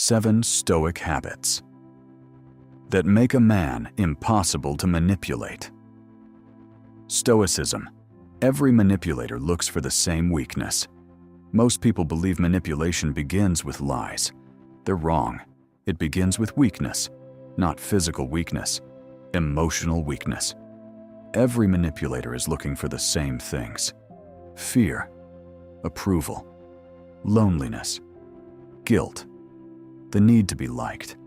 7 Stoic habits that make a man impossible to manipulate. Stoicism. Every manipulator looks for the same weakness. Most people believe manipulation begins with lies. They're wrong. It begins with weakness, not physical weakness, emotional weakness. Every manipulator is looking for the same things: fear, approval, loneliness, guilt, the need to be liked,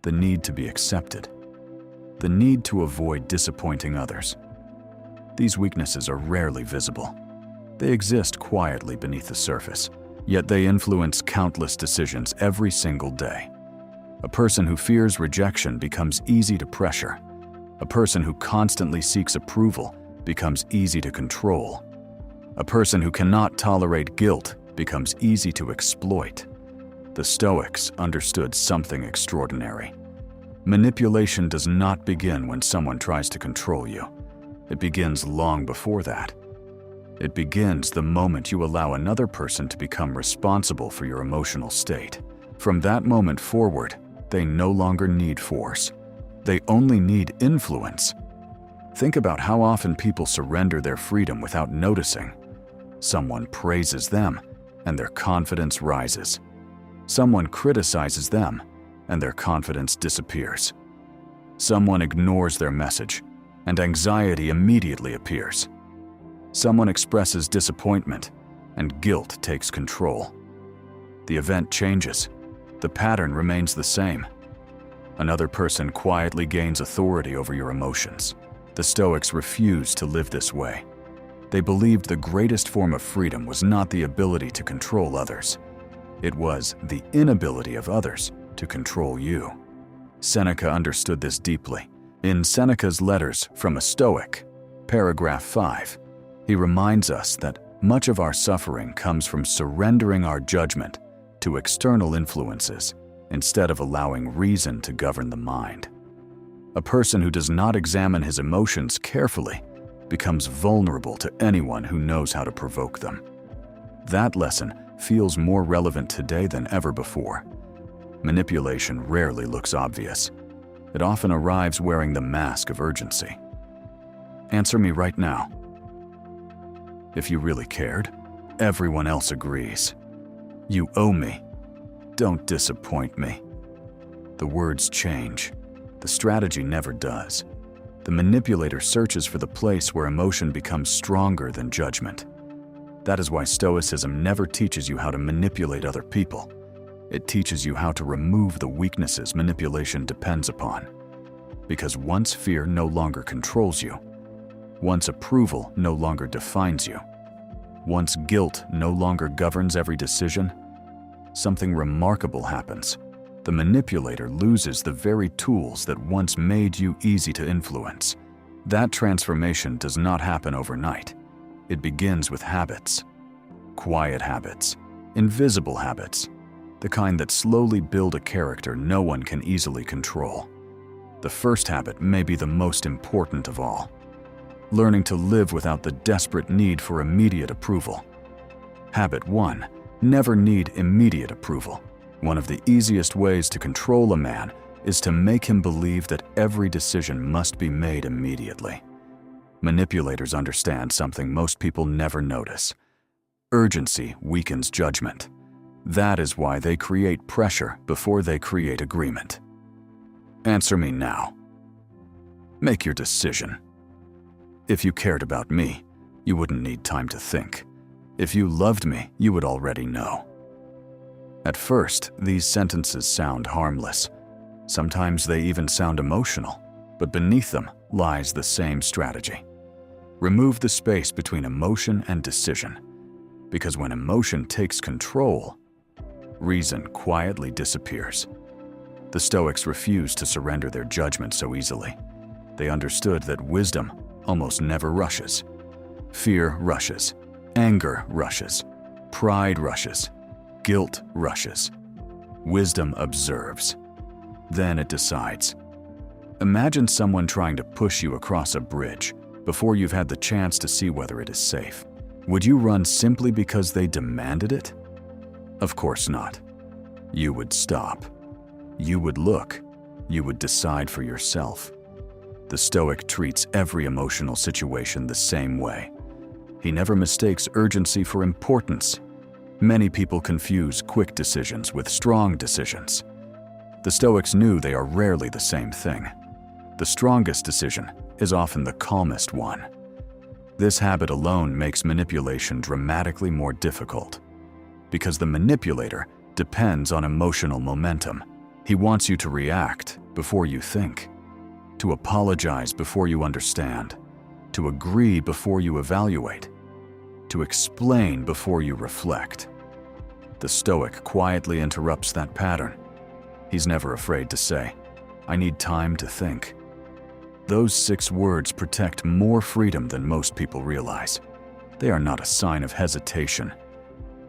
the need to be accepted, the need to avoid disappointing others. These weaknesses are rarely visible. They exist quietly beneath the surface, yet they influence countless decisions every single day. A person who fears rejection becomes easy to pressure. A person who constantly seeks approval becomes easy to control. A person who cannot tolerate guilt becomes easy to exploit. The Stoics understood something extraordinary. Manipulation does not begin when someone tries to control you. It begins long before that. It begins the moment you allow another person to become responsible for your emotional state. From that moment forward, they no longer need force. They only need influence. Think about how often people surrender their freedom without noticing. Someone praises them, and their confidence rises. Someone criticizes them, and their confidence disappears. Someone ignores their message, and anxiety immediately appears. Someone expresses disappointment, and guilt takes control. The event changes. The pattern remains the same. Another person quietly gains authority over your emotions. The Stoics refused to live this way. They believed the greatest form of freedom was not the ability to control others. It was the inability of others to control you. Seneca understood this deeply. In Seneca's Letters from a Stoic, paragraph 5, he reminds us that much of our suffering comes from surrendering our judgment to external influences instead of allowing reason to govern the mind. A person who does not examine his emotions carefully becomes vulnerable to anyone who knows how to provoke them. That lesson feels more relevant today than ever before. Manipulation rarely looks obvious. It often arrives wearing the mask of urgency. Answer me right now. If you really cared, everyone else agrees. You owe me. Don't disappoint me. The words change. The strategy never does. The manipulator searches for the place where emotion becomes stronger than judgment. That is why Stoicism never teaches you how to manipulate other people. It teaches you how to remove the weaknesses manipulation depends upon. Because once fear no longer controls you, once approval no longer defines you, once guilt no longer governs every decision, something remarkable happens. The manipulator loses the very tools that once made you easy to influence. That transformation does not happen overnight. It begins with habits. Quiet habits, invisible habits, the kind that slowly build a character no one can easily control. The first habit may be the most important of all. Learning to live without the desperate need for immediate approval. Habit 1. Never need immediate approval. One of the easiest ways to control a man is to make him believe that every decision must be made immediately. Manipulators understand something most people never notice. Urgency weakens judgment. That is why they create pressure before they create agreement. Answer me now. Make your decision. If you cared about me, you wouldn't need time to think. If you loved me, you would already know. At first, these sentences sound harmless. Sometimes they even sound emotional, but beneath them lies the same strategy. Remove the space between emotion and decision, because when emotion takes control, reason quietly disappears. The Stoics refused to surrender their judgment so easily. They understood that wisdom almost never rushes. Fear rushes, anger rushes, pride rushes, guilt rushes. Wisdom observes. Then it decides. Imagine someone trying to push you across a bridge before you've had the chance to see whether it is safe. Would you run simply because they demanded it? Of course not. You would stop. You would look. You would decide for yourself. The Stoic treats every emotional situation the same way. He never mistakes urgency for importance. Many people confuse quick decisions with strong decisions. The Stoics knew they are rarely the same thing. The strongest decision is often the calmest one. This habit alone makes manipulation dramatically more difficult, because the manipulator depends on emotional momentum. He wants you to react before you think, to apologize before you understand, to agree before you evaluate, to explain before you reflect. The Stoic quietly interrupts that pattern. He's never afraid to say, "I need time to think." Those 6 words protect more freedom than most people realize. They are not a sign of hesitation.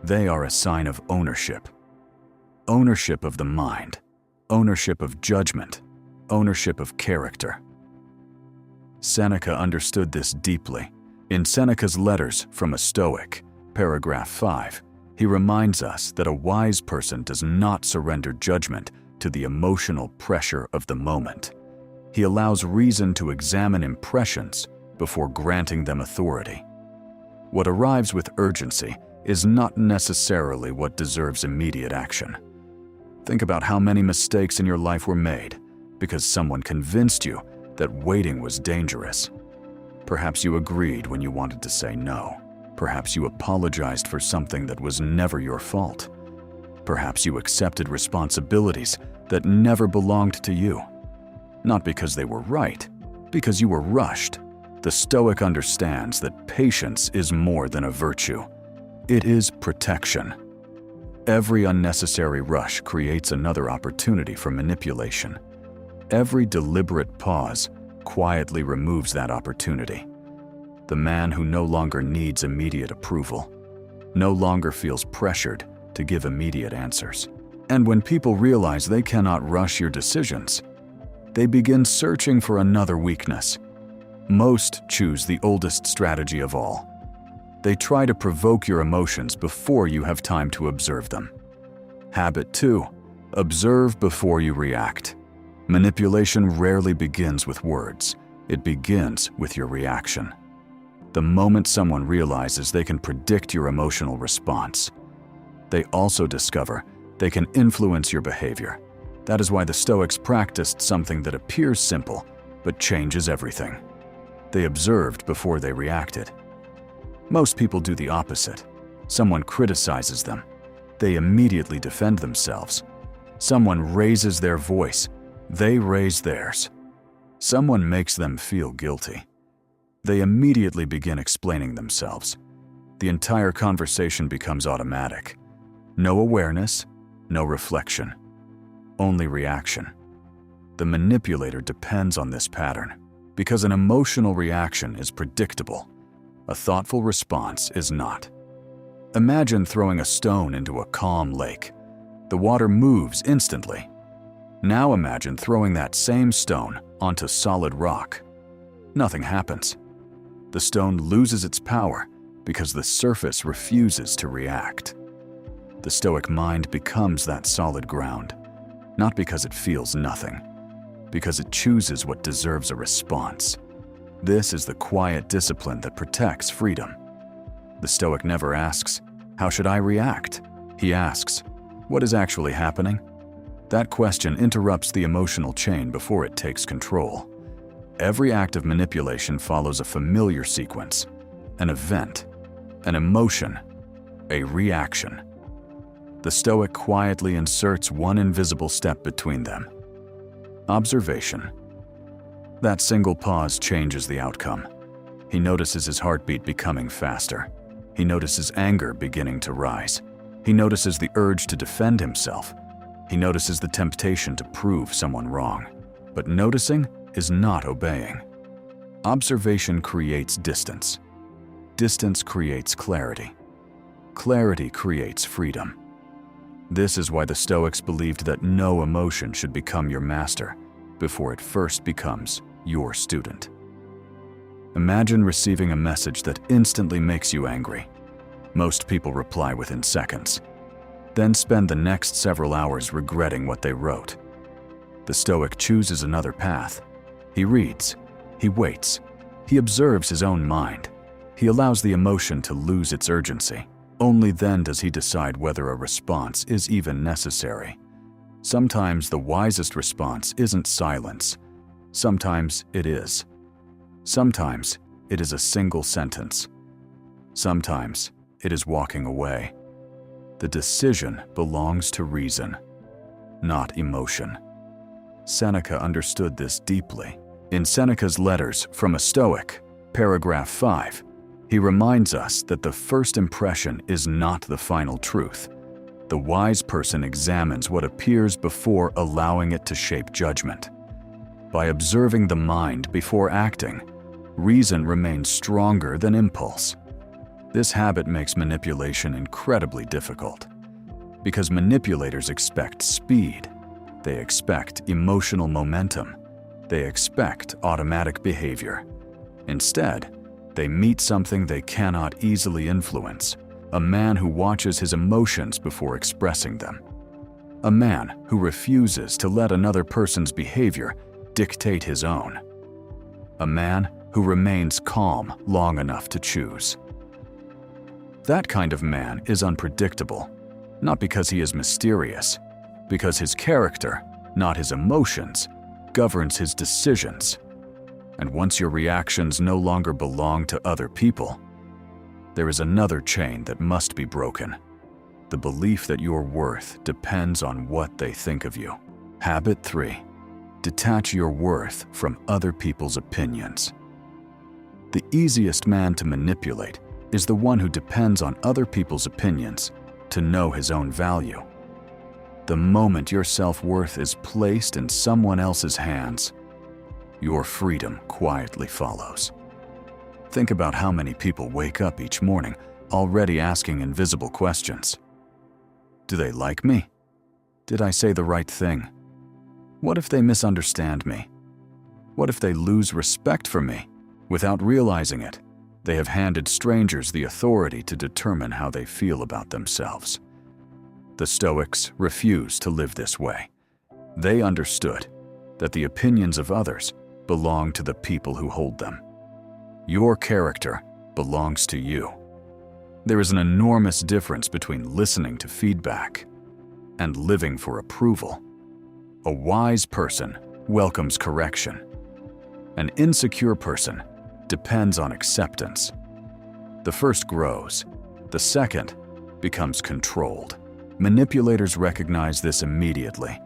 They are a sign of ownership. Ownership of the mind, ownership of judgment, ownership of character. Seneca understood this deeply. In Seneca's Letters from a Stoic, paragraph 5, he reminds us that a wise person does not surrender judgment to the emotional pressure of the moment. He allows reason to examine impressions before granting them authority. What arrives with urgency is not necessarily what deserves immediate action. Think about how many mistakes in your life were made because someone convinced you that waiting was dangerous. Perhaps you agreed when you wanted to say no. Perhaps you apologized for something that was never your fault. Perhaps you accepted responsibilities that never belonged to you. Not because they were right, because you were rushed. The Stoic understands that patience is more than a virtue. It is protection. Every unnecessary rush creates another opportunity for manipulation. Every deliberate pause quietly removes that opportunity. The man who no longer needs immediate approval, no longer feels pressured to give immediate answers. And when people realize they cannot rush your decisions, they begin searching for another weakness. Most choose the oldest strategy of all. They try to provoke your emotions before you have time to observe them. Habit 2. Observe before you react. Manipulation rarely begins with words. It begins with your reaction. The moment someone realizes they can predict your emotional response, they also discover they can influence your behavior. That is why the Stoics practiced something that appears simple, but changes everything. They observed before they reacted. Most people do the opposite. Someone criticizes them. They immediately defend themselves. Someone raises their voice. They raise theirs. Someone makes them feel guilty. They immediately begin explaining themselves. The entire conversation becomes automatic. No awareness, no reflection, only reaction. The manipulator depends on this pattern because an emotional reaction is predictable. A thoughtful response is not. Imagine throwing a stone into a calm lake. The water moves instantly. Now imagine throwing that same stone onto solid rock. Nothing happens. The stone loses its power because the surface refuses to react. The Stoic mind becomes that solid ground, not because it feels nothing, because it chooses what deserves a response. This is the quiet discipline that protects freedom. The Stoic never asks, "How should I react?" He asks, "What is actually happening?" That question interrupts the emotional chain before it takes control. Every act of manipulation follows a familiar sequence: an event, an emotion, a reaction. The Stoic quietly inserts one invisible step between them: observation. That single pause changes the outcome. He notices his heartbeat becoming faster. He notices anger beginning to rise. He notices the urge to defend himself. He notices the temptation to prove someone wrong. But noticing is not obeying. Observation creates distance. Distance creates clarity. Clarity creates freedom. This is why the Stoics believed that no emotion should become your master before it first becomes your student. Imagine receiving a message that instantly makes you angry. Most people reply within seconds. then spend the next several hours regretting what they wrote. The Stoic chooses another path. He reads, he waits, he observes his own mind. He allows the emotion to lose its urgency. Only then does he decide whether a response is even necessary. Sometimes the wisest response isn't silence. Sometimes it is. Sometimes it is a single sentence. Sometimes it is walking away. The decision belongs to reason, not emotion. Seneca understood this deeply. In Seneca's Letters from a Stoic, paragraph 5, he reminds us that the first impression is not the final truth. The wise person examines what appears before allowing it to shape judgment. By observing the mind before acting, reason remains stronger than impulse. This habit makes manipulation incredibly difficult, because manipulators expect speed, they expect emotional momentum, they expect automatic behavior. Instead, they meet something they cannot easily influence, a man who watches his emotions before expressing them, a man who refuses to let another person's behavior dictate his own, a man who remains calm long enough to choose. That kind of man is unpredictable, not because he is mysterious, because his character, not his emotions, governs his decisions. And once your reactions no longer belong to other people, there is another chain that must be broken. The belief that your worth depends on what they think of you. Habit 3. Detach your worth from other people's opinions. The easiest man to manipulate is the one who depends on other people's opinions to know his own value. The moment your self-worth is placed in someone else's hands, your freedom quietly follows. Think about how many people wake up each morning already asking invisible questions. Do they like me? Did I say the right thing? What if they misunderstand me? What if they lose respect for me? Without realizing it, they have handed strangers the authority to determine how they feel about themselves. The Stoics refused to live this way. They understood that the opinions of others belong to the people who hold them. Your character belongs to you. There is an enormous difference between listening to feedback and living for approval. A wise person welcomes correction. An insecure person depends on acceptance. The first grows, the second becomes controlled. Manipulators recognize this immediately.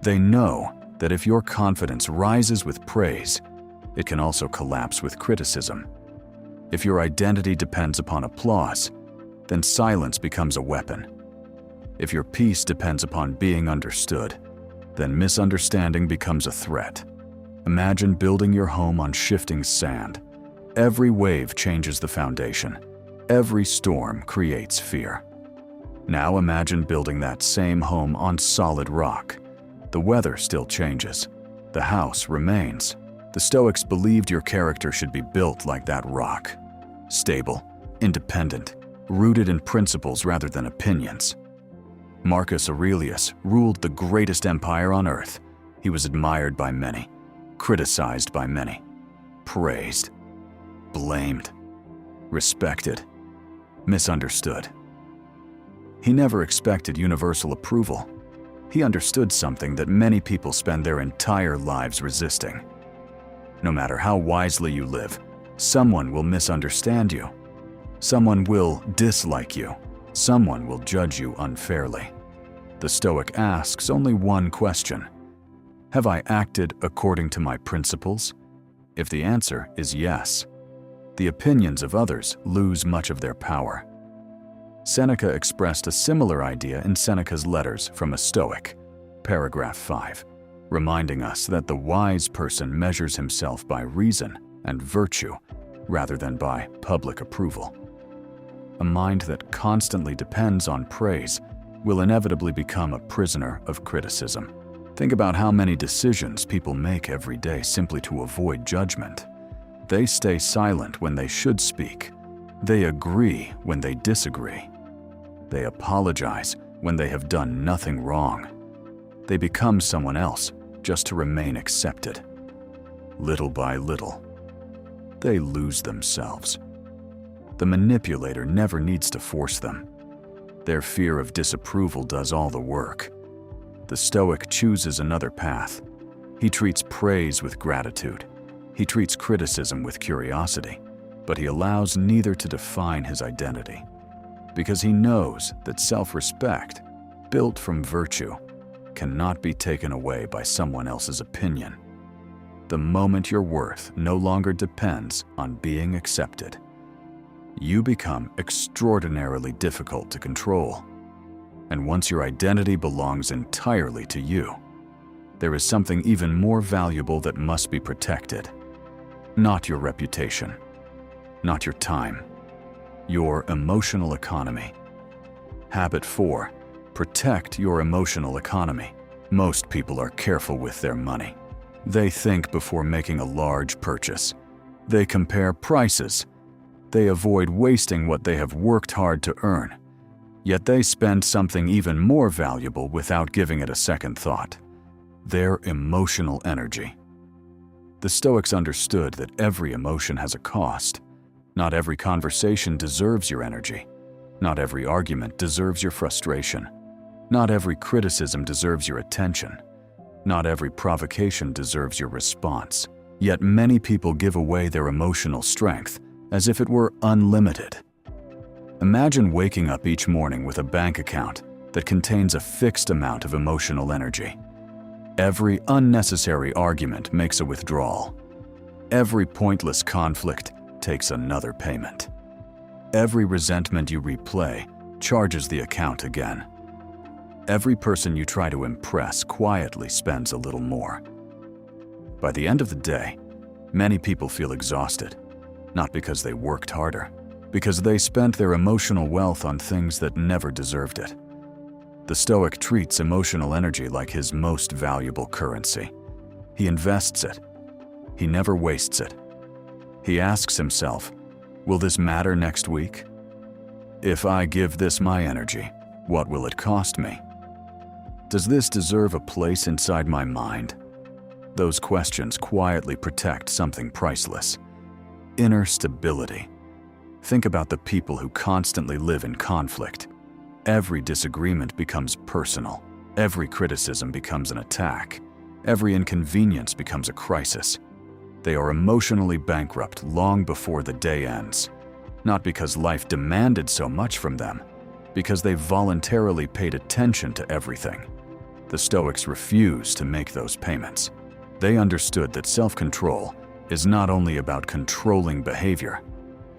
They know that if your confidence rises with praise, it can also collapse with criticism. If your identity depends upon applause, then silence becomes a weapon. If your peace depends upon being understood, then misunderstanding becomes a threat. Imagine building your home on shifting sand. Every wave changes the foundation. Every storm creates fear. Now imagine building that same home on solid rock. The weather still changes. The house remains. The Stoics believed your character should be built like that rock. Stable, independent, rooted in principles rather than opinions. Marcus Aurelius ruled the greatest empire on earth. He was admired by many, criticized by many, praised, blamed, respected, misunderstood. He never expected universal approval. He understood something that many people spend their entire lives resisting. No matter how wisely you live, someone will misunderstand you. Someone will dislike you. Someone will judge you unfairly. The Stoic asks only one question: have I acted according to my principles? If the answer is yes, the opinions of others lose much of their power. Seneca expressed a similar idea in Seneca's Letters from a Stoic, paragraph 5, reminding us that the wise person measures himself by reason and virtue rather than by public approval. A mind that constantly depends on praise will inevitably become a prisoner of criticism. Think about how many decisions people make every day simply to avoid judgment. They stay silent when they should speak. They agree when they disagree. They apologize when they have done nothing wrong. They become someone else just to remain accepted. Little by little, they lose themselves. The manipulator never needs to force them. Their fear of disapproval does all the work. The Stoic chooses another path. He treats praise with gratitude. He treats criticism with curiosity, but he allows neither to define his identity, because he knows that self-respect, built from virtue, cannot be taken away by someone else's opinion. The moment your worth no longer depends on being accepted, you become extraordinarily difficult to control. And once your identity belongs entirely to you, there is something even more valuable that must be protected. Not your reputation, not your time, your emotional economy. Habit 4. Protect your emotional economy. Most people are careful with their money. They think before making a large purchase. They compare prices. They avoid wasting what they have worked hard to earn. Yet they spend something even more valuable without giving it a second thought: their emotional energy. The Stoics understood that every emotion has a cost. Not every conversation deserves your energy. Not every argument deserves your frustration. Not every criticism deserves your attention. Not every provocation deserves your response. Yet many people give away their emotional strength as if it were unlimited. Imagine waking up each morning with a bank account that contains a fixed amount of emotional energy. Every unnecessary argument makes a withdrawal. Every pointless conflict takes another payment. Every resentment you replay charges the account again. Every person you try to impress quietly spends a little more. By the end of the day, many people feel exhausted, not because they worked harder, because they spent their emotional wealth on things that never deserved it. The Stoic treats emotional energy like his most valuable currency. He invests it. He never wastes it. He asks himself, will this matter next week? If I give this my energy, what will it cost me? Does this deserve a place inside my mind? Those questions quietly protect something priceless: inner stability. Think about the people who constantly live in conflict. Every disagreement becomes personal. Every criticism becomes an attack. Every inconvenience becomes a crisis. They are emotionally bankrupt long before the day ends, not because life demanded so much from them, because they voluntarily paid attention to everything. The Stoics refused to make those payments. They understood that self-control is not only about controlling behavior,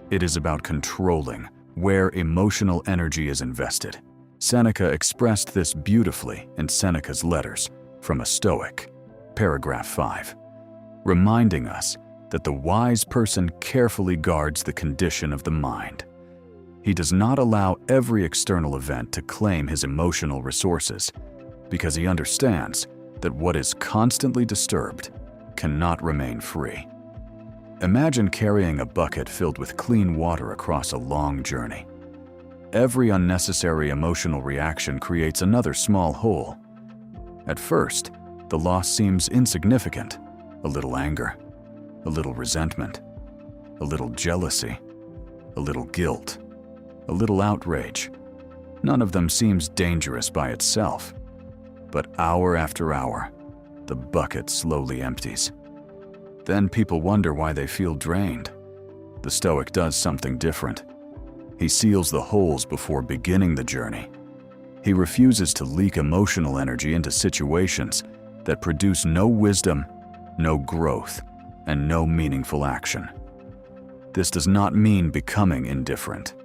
it is about controlling where emotional energy is invested. Seneca expressed this beautifully in Seneca's Letters from a Stoic, paragraph 5, reminding us that the wise person carefully guards the condition of the mind. He does not allow every external event to claim his emotional resources, because he understands that what is constantly disturbed cannot remain free. Imagine carrying a bucket filled with clean water across a long journey. Every unnecessary emotional reaction creates another small hole. At first, the loss seems insignificant: a little anger, a little resentment, a little jealousy, a little guilt, a little outrage. None of them seems dangerous by itself. But hour after hour, the bucket slowly empties. Then people wonder why they feel drained. The Stoic does something different. He seals the holes before beginning the journey. He refuses to leak emotional energy into situations that produce no wisdom, no growth, and no meaningful action. This does not mean becoming indifferent.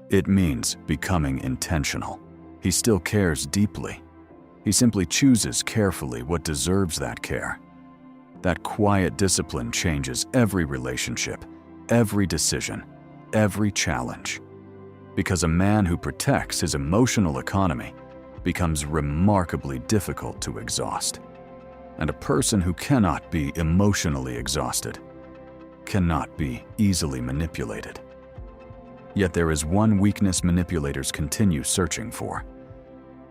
It means becoming intentional. He still cares deeply. He simply chooses carefully what deserves that care. That quiet discipline changes every relationship, every decision, every challenge. Because a man who protects his emotional economy becomes remarkably difficult to exhaust. And a person who cannot be emotionally exhausted cannot be easily manipulated. Yet there is one weakness manipulators continue searching for: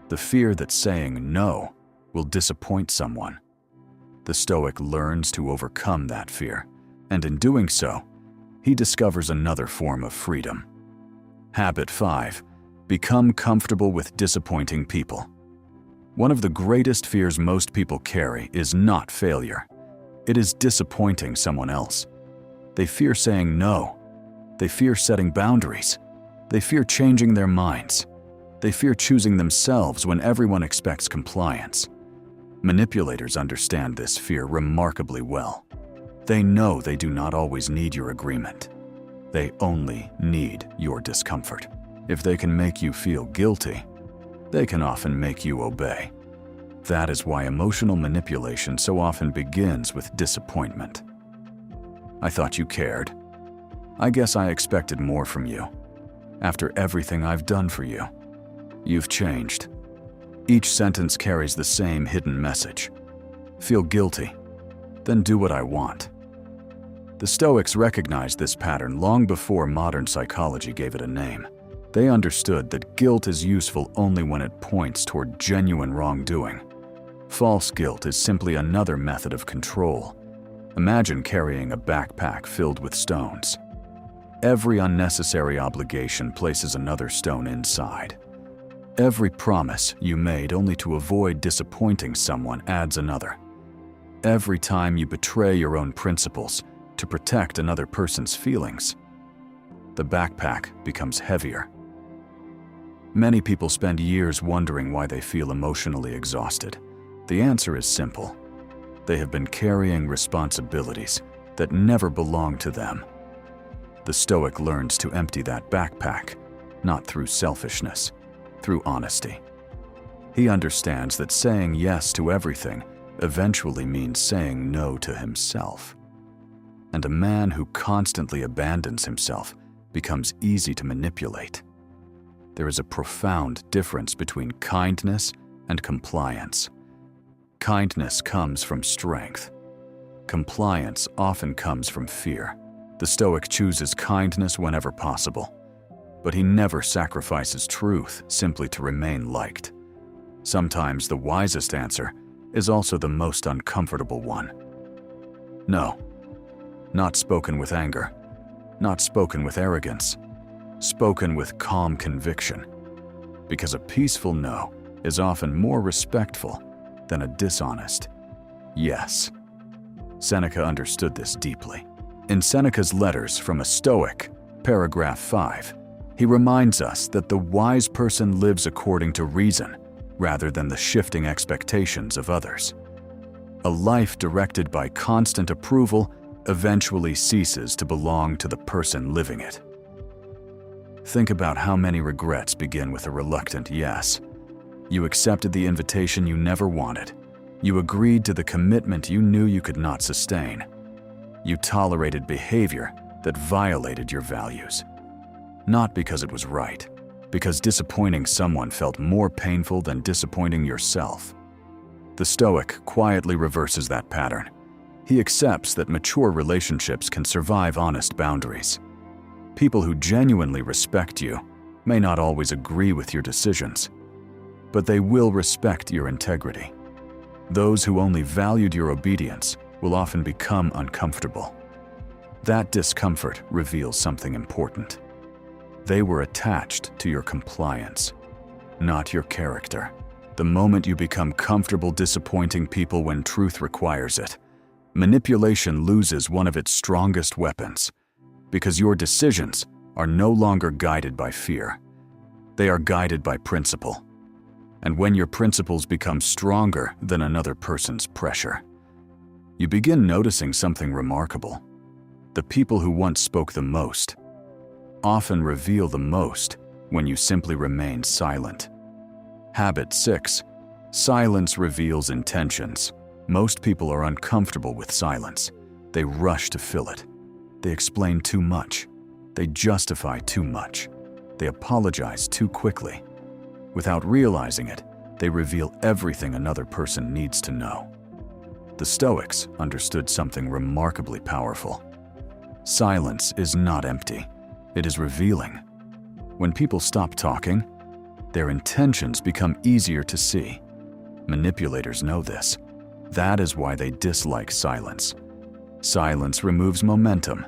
the fear that saying no will disappoint someone. The Stoic learns to overcome that fear, and in doing so, he discovers another form of freedom. Habit 5. Become comfortable with disappointing people. One of the greatest fears most people carry is not failure. It is disappointing someone else. They fear saying no. They fear setting boundaries. They fear changing their minds. They fear choosing themselves when everyone expects compliance. Manipulators understand this fear remarkably well. They know they do not always need your agreement. They only need your discomfort. If they can make you feel guilty, they can often make you obey. That is why emotional manipulation so often begins with disappointment. I thought you cared. I guess I expected more from you. After everything I've done for you, you've changed. Each sentence carries the same hidden message. Feel guilty, then do what I want. The Stoics recognized this pattern long before modern psychology gave it a name. They understood that guilt is useful only when it points toward genuine wrongdoing. False guilt is simply another method of control. Imagine carrying a backpack filled with stones. Every unnecessary obligation places another stone inside. Every promise you made only to avoid disappointing someone adds another. Every time you betray your own principles to protect another person's feelings, the backpack becomes heavier. Many people spend years wondering why they feel emotionally exhausted. The answer is simple. They have been carrying responsibilities that never belonged to them. The Stoic learns to empty that backpack, not through selfishness, through honesty. He understands that saying yes to everything eventually means saying no to himself. And a man who constantly abandons himself becomes easy to manipulate. There is a profound difference between kindness and compliance. Kindness comes from strength. Compliance often comes from fear. The Stoic chooses kindness whenever possible, but he never sacrifices truth simply to remain liked. Sometimes the wisest answer is also the most uncomfortable one. No, not spoken with anger, not spoken with arrogance, spoken with calm conviction, because a peaceful no is often more respectful than a dishonest yes. Seneca understood this deeply. In Seneca's Letters from a Stoic, paragraph 5, he reminds us that the wise person lives according to reason rather than the shifting expectations of others. A life directed by constant approval eventually ceases to belong to the person living it. Think about how many regrets begin with a reluctant yes. You accepted the invitation you never wanted. You agreed to the commitment you knew you could not sustain. You tolerated behavior that violated your values. Not because it was right, because disappointing someone felt more painful than disappointing yourself. The Stoic quietly reverses that pattern. He accepts that mature relationships can survive honest boundaries. People who genuinely respect you may not always agree with your decisions, but they will respect your integrity. Those who only valued your obedience will often become uncomfortable. That discomfort reveals something important. They were attached to your compliance, not your character. The moment you become comfortable disappointing people when truth requires it, manipulation loses one of its strongest weapons, because your decisions are no longer guided by fear. They are guided by principle. And when your principles become stronger than another person's pressure, you begin noticing something remarkable. The people who once spoke the most often reveal the most when you simply remain silent. Habit 6. Silence reveals intentions. Most people are uncomfortable with silence. They rush to fill it. They explain too much. They justify too much. They apologize too quickly. Without realizing it, they reveal everything another person needs to know. The Stoics understood something remarkably powerful. Silence is not empty. It is revealing. When people stop talking, Their intentions become easier to see. Manipulators know this. That is why they dislike silence. Silence removes momentum.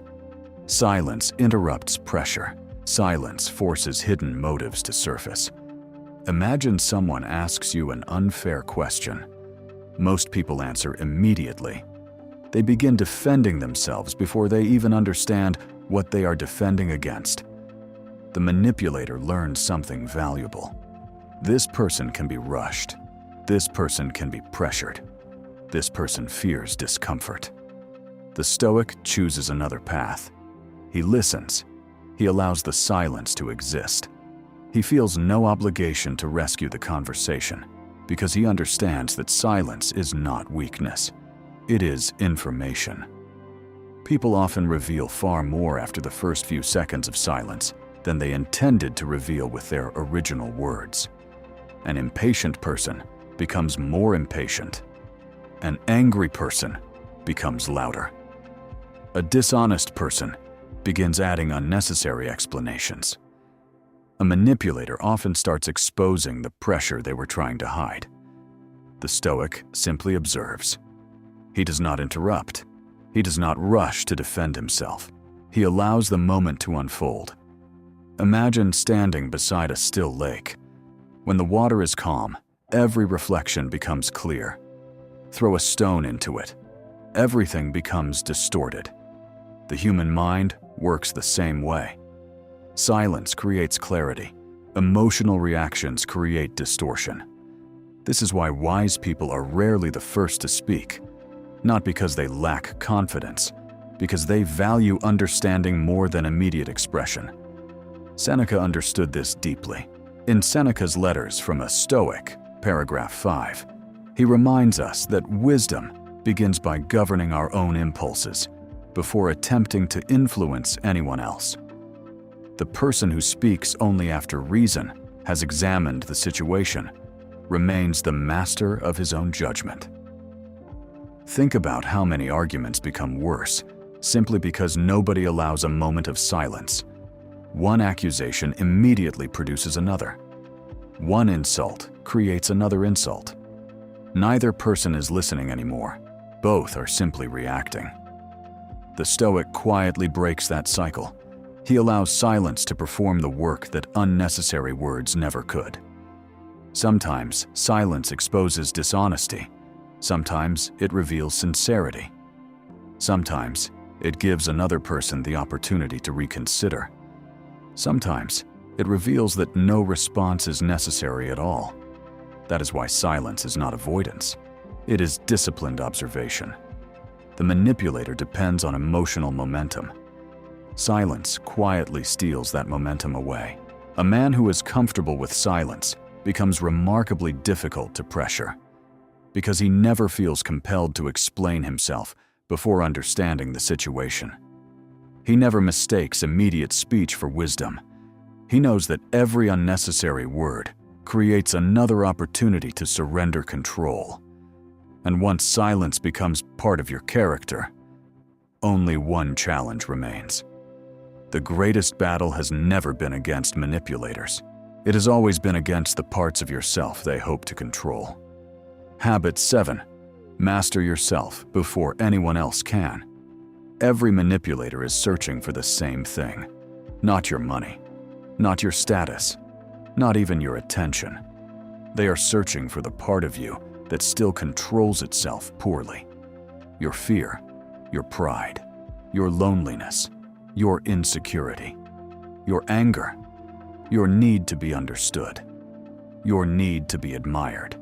Silence interrupts pressure. Silence forces hidden motives to surface. Imagine someone asks you an unfair question. Most people answer immediately. They begin defending themselves before they even understand what they are defending against. The manipulator learns something valuable. This person can be rushed. This person can be pressured. This person fears discomfort. The Stoic chooses another path. He listens. He allows the silence to exist. He feels no obligation to rescue the conversation because he understands that silence is not weakness. It is information. People often reveal far more after the first few seconds of silence than they intended to reveal with their original words. An impatient person becomes more impatient. An angry person becomes louder. A dishonest person begins adding unnecessary explanations. A manipulator often starts exposing the pressure they were trying to hide. The Stoic simply observes. He does not interrupt. He does not rush to defend himself. He allows the moment to unfold. Imagine standing beside a still lake. When the water is calm, every reflection becomes clear. Throw a stone into it. Everything becomes distorted. The human mind works the same way. Silence creates clarity. Emotional reactions create distortion. This is why wise people are rarely the first to speak, not because they lack confidence, because they value understanding more than immediate expression. Seneca understood this deeply. In Seneca's Letters from a Stoic, paragraph 5, he reminds us that wisdom begins by governing our own impulses before attempting to influence anyone else. The person who speaks only after reason has examined the situation remains the master of his own judgment. Think about how many arguments become worse simply because nobody allows a moment of silence. One accusation immediately produces another. One insult creates another insult. Neither person is listening anymore. Both are simply reacting. The Stoic quietly breaks that cycle. He allows silence to perform the work that unnecessary words never could. Sometimes silence exposes dishonesty. Sometimes it reveals sincerity. Sometimes it gives another person the opportunity to reconsider. Sometimes it reveals that no response is necessary at all. That is why silence is not avoidance. It is disciplined observation. The manipulator depends on emotional momentum. Silence quietly steals that momentum away. A man who is comfortable with silence becomes remarkably difficult to pressure because he never feels compelled to explain himself before understanding the situation. He never mistakes immediate speech for wisdom. He knows that every unnecessary word creates another opportunity to surrender control. And once silence becomes part of your character, only one challenge remains. The greatest battle has never been against manipulators. It has always been against the parts of yourself they hope to control. Habit 7. Master yourself before anyone else can. Every manipulator is searching for the same thing. Not your money, not your status, not even your attention. They are searching for the part of you that still controls itself poorly. Your fear, your pride, your loneliness, your insecurity, your anger, your need to be understood, your need to be admired.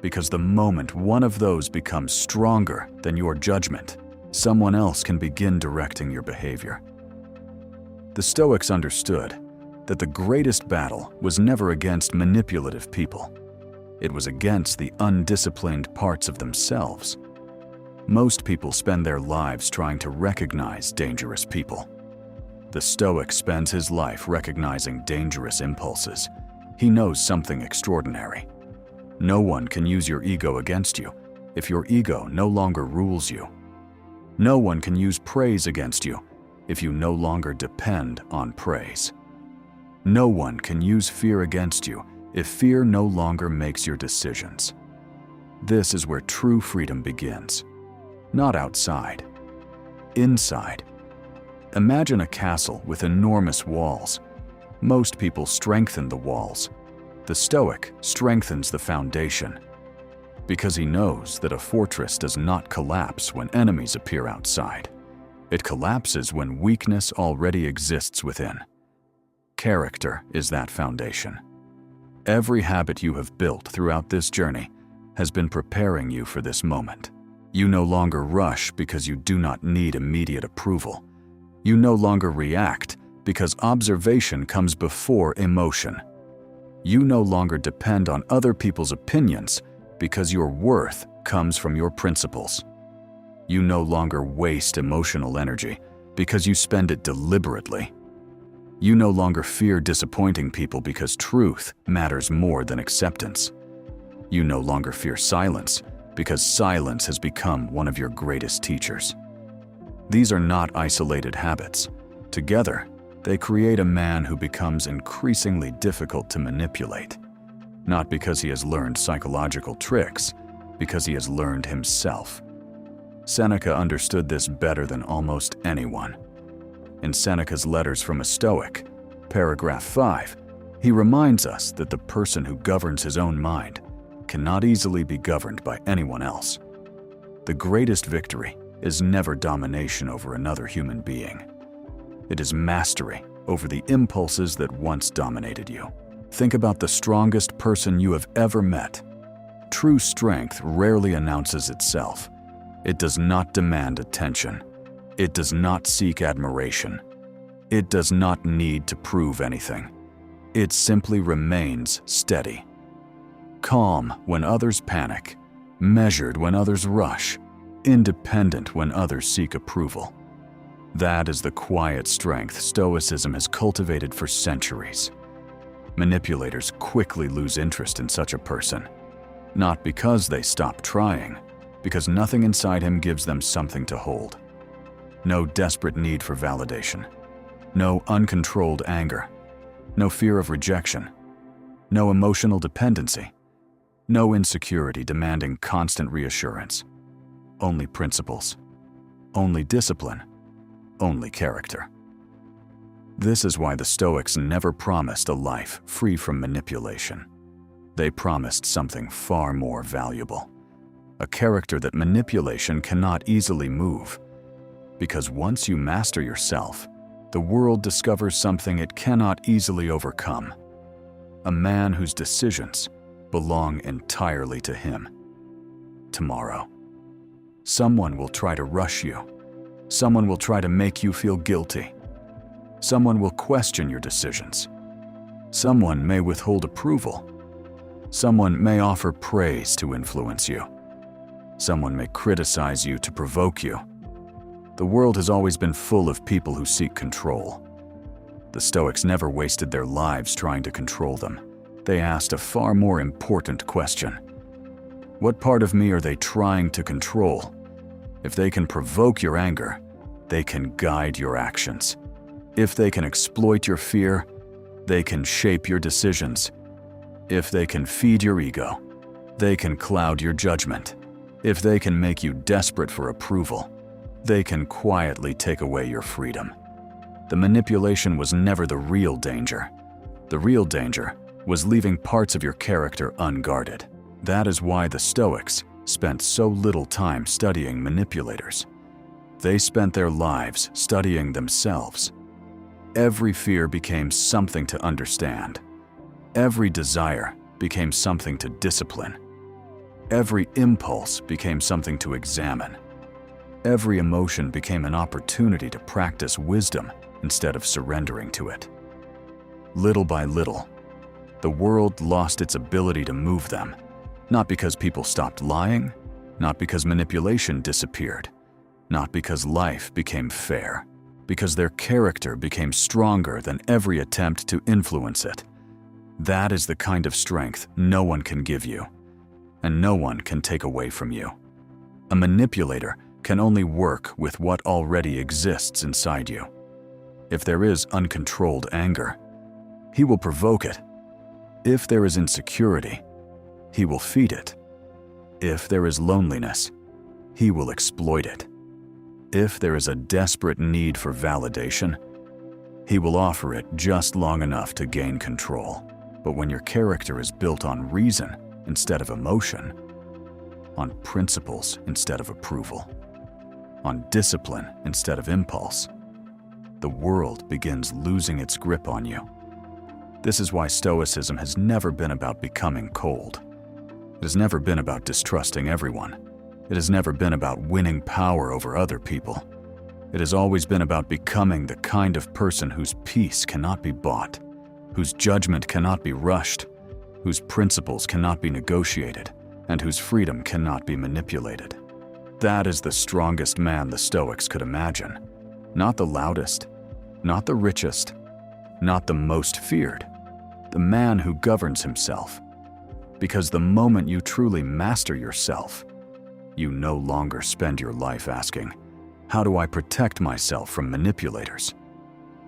Because the moment one of those becomes stronger than your judgment, someone else can begin directing your behavior. The Stoics understood that the greatest battle was never against manipulative people. It was against the undisciplined parts of themselves. Most people spend their lives trying to recognize dangerous people. The Stoic spends his life recognizing dangerous impulses. He knows something extraordinary. No one can use your ego against you if your ego no longer rules you. No one can use praise against you if you no longer depend on praise. No one can use fear against you if fear no longer makes your decisions. This is where true freedom begins. Not outside, inside. Imagine a castle with enormous walls. Most people strengthen the walls. The Stoic strengthens the foundation, because he knows that a fortress does not collapse when enemies appear outside. It collapses when weakness already exists within. Character is that foundation. Every habit you have built throughout this journey has been preparing you for this moment. You no longer rush because you do not need immediate approval. You no longer react because observation comes before emotion. You no longer depend on other people's opinions because your worth comes from your principles. You no longer waste emotional energy because you spend it deliberately. You no longer fear disappointing people because truth matters more than acceptance. You no longer fear silence because silence has become one of your greatest teachers. These are not isolated habits. Together, they create a man who becomes increasingly difficult to manipulate. Not because he has learned psychological tricks, because he has learned himself. Seneca understood this better than almost anyone. In Seneca's Letters from a Stoic, paragraph 5, he reminds us that the person who governs his own mind cannot easily be governed by anyone else. The greatest victory is never domination over another human being. It is mastery over the impulses that once dominated you. Think about the strongest person you have ever met. True strength rarely announces itself. It does not demand attention. It does not seek admiration. It does not need to prove anything. It simply remains steady. Calm when others panic, measured when others rush, independent when others seek approval. That is the quiet strength Stoicism has cultivated for centuries. Manipulators quickly lose interest in such a person, not because they stop trying, because nothing inside him gives them something to hold. No desperate need for validation, no uncontrolled anger, no fear of rejection, no emotional dependency, no insecurity demanding constant reassurance. Only principles, only discipline, only character. This is why the Stoics never promised a life free from manipulation. They promised something far more valuable, a character that manipulation cannot easily move. Because once you master yourself, the world discovers something it cannot easily overcome. A man whose decisions belong entirely to him. Tomorrow, someone will try to rush you. Someone will try to make you feel guilty. Someone will question your decisions. Someone may withhold approval. Someone may offer praise to influence you. Someone may criticize you to provoke you. The world has always been full of people who seek control. The Stoics never wasted their lives trying to control them. They asked a far more important question. What part of me are they trying to control? If they can provoke your anger, they can guide your actions. If they can exploit your fear, they can shape your decisions. If they can feed your ego, they can cloud your judgment. If they can make you desperate for approval, they can quietly take away your freedom. The manipulation was never the real danger. The real danger was leaving parts of your character unguarded. That is why the Stoics spent so little time studying manipulators. They spent their lives studying themselves. Every fear became something to understand. Every desire became something to discipline. Every impulse became something to examine. Every emotion became an opportunity to practice wisdom instead of surrendering to it. Little by little, the world lost its ability to move them, not because people stopped lying, not because manipulation disappeared, not because life became fair, because their character became stronger than every attempt to influence it. That is the kind of strength no one can give you, and no one can take away from you. A manipulator can only work with what already exists inside you. If there is uncontrolled anger, he will provoke it. If there is insecurity, he will feed it. If there is loneliness, he will exploit it. If there is a desperate need for validation, he will offer it just long enough to gain control. But when your character is built on reason instead of emotion, on principles instead of approval, on discipline instead of impulse, the world begins losing its grip on you. This is why Stoicism has never been about becoming cold. It has never been about distrusting everyone. It has never been about winning power over other people. It has always been about becoming the kind of person whose peace cannot be bought, whose judgment cannot be rushed, whose principles cannot be negotiated, and whose freedom cannot be manipulated. That is the strongest man the Stoics could imagine. Not the loudest, not the richest, not the most feared. The man who governs himself. Because the moment you truly master yourself, you no longer spend your life asking, "How do I protect myself from manipulators?"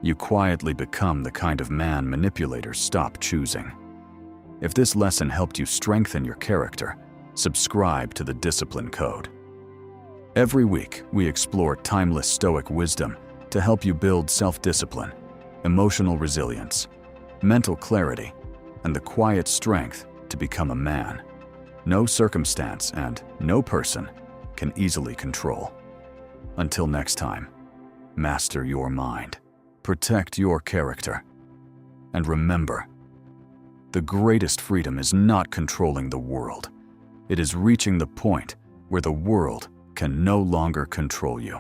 You quietly become the kind of man manipulators stop choosing. If this lesson helped you strengthen your character, subscribe to the Discipline Code. Every week, we explore timeless Stoic wisdom to help you build self-discipline, emotional resilience, mental clarity, and the quiet strength to become a man no circumstance and no person can easily control. Until next time, master your mind, protect your character, and remember, the greatest freedom is not controlling the world. It is reaching the point where the world can no longer control you.